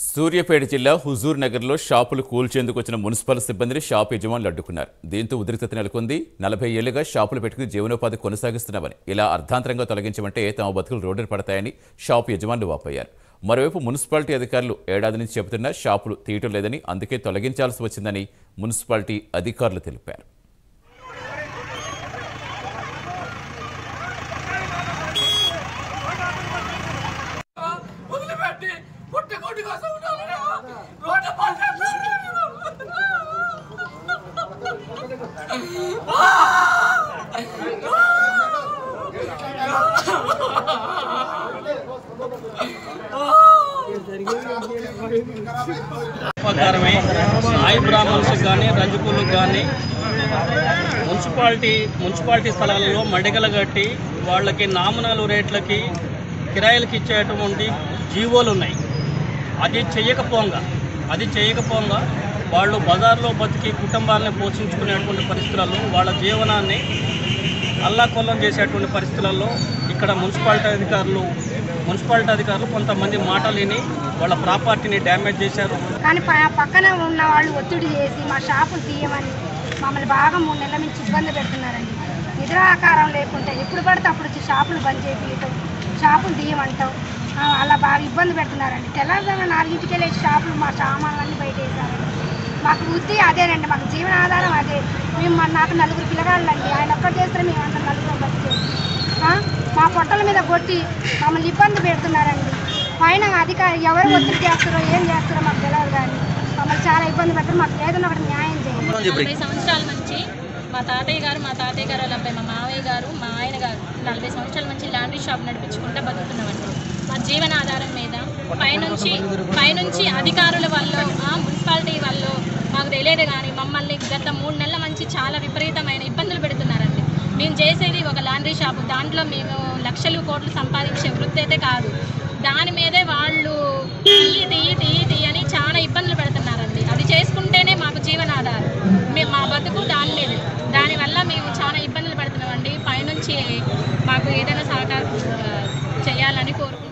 సూర్యాపేట జిల్లా హుజూర్ నగర్లో షాపులు కూల్చేందుకు వచ్చిన మున్సిపల్ సిబ్బందిని షాపు యజమానులు అడ్డుకున్నారు. దీంతో ఉద్రిక్తత నెలకొంది. 40 ఏళ్లుగా షాపులు పెట్టుకుని జీవనోపాధి కొనసాగిస్తున్నామని, ఇలా అర్ధాంతరంగా తొలగించమంటే తమ బతుకులు రోడ్డున పడతాయని షాపు యజమానులు వాపోయారు. మరోవైపు మున్సిపాలిటీ అధికారులు ఏడాది నుంచి చెబుతున్నా షాపులు తీయటం లేదని, అందుకే తొలగించాల్సి వచ్చిందని మున్సిపాలిటీ అధికారులు తెలిపారు. ప్రకారమే నాయి బ్రాహ్మణ్స్కి కానీ రజకులకు కానీ మున్సిపాలిటీ స్థలాలలో మడిగలు కట్టి వాళ్ళకి నామినల్ రేట్లకి కిరాయిలకు ఇచ్చేటువంటి జీవోలు ఉన్నాయి. అది చేయకపోగా వాళ్ళు బజార్లో బతికి కుటుంబాలని పోషించుకునేటువంటి పరిస్థితులలో వాళ్ళ జీవనాన్ని అల్లాకొల్లం చేసేటువంటి పరిస్థితులలో ఇక్కడ మున్సిపాలిటీ అధికారులు కొంతమంది మాటలు విని వాళ్ళ ప్రాపర్టీని డ్యామేజ్ చేశారు. కానీ పక్కన ఉన్న వాళ్ళు ఒత్తిడి చేసి మా షాపులు తీయమని మమ్మల్ని బాగా 3 నెలల నుంచి ఇబ్బంది పెడుతున్నారండి. నిద్రాకారం లేకుండా ఎప్పుడు పడితే అప్పుడు వచ్చి షాపులు బంద్ చేయించడం, షాపులు తీయమంటాం, అలా బాగా ఇబ్బంది పెడుతున్నారండి. తెల్లవారుజామున 4ంటికి వెళ్ళే షాపులు మా సామాన్లన్నీ బయట వేసారండి. మాకు వృత్తి అదేనండి, మాకు జీవనాధారం అదే. నాకు 4 పిల్లగాళ్ళండి, ఆయన ఒక్కటి చేస్తే మేము అంత 4 బతికేది. మా పొట్టల మీద కొట్టి మమ్మల్ని ఇబ్బంది పెడుతున్నారండి. పైన అధికారి ఎవరు ఒత్తిడి చేస్తారో ఏం చేస్తారో మాకు తెలియదు, కానీ మమ్మల్ని చాలా ఇబ్బంది పెడతారు. మాకు ఏదైనా ఒకటి న్యాయం చేయాలి. 40 సంవత్సరాల నుంచి మా తాతయ్య గారు వాళ్ళ అబ్బాయి మా మావయ్య గారు మా ఆయన గారు 40 సంవత్సరాల నుంచి లాండ్రీ షాప్ నడిపించుకుంటూ బతుకుతున్నామండి. మా జీవనాధారం మీద పైనుంచి అధికారుల వల్ల మున్సిపాలిటీ వల్ల మాకు తెలియదు, కానీ మమ్మల్ని గత 3 నెలల నుంచి చాలా విపరీతమైన ఇబ్బందులు పెడుతున్నారండి. మేము చేసేది ఒక లాండ్రీ షాపు, దాంట్లో మేము లక్షలు కోట్లు సంపాదించే వృత్తి అయితే కాదు. దాని మీదే వాళ్ళు తీయి అని చాలా ఇబ్బందులు పెడుతున్నారండి. అది చేసుకుంటేనే మాకు జీవనాధారం, మా బతుకు దాని మీద. దానివల్ల మేము చాలా ఇబ్బందులు పడుతున్నామండి. పైనుంచి మాకు ఏదైనా సహకారం చేయాలని కోరుకుంటున్నాం.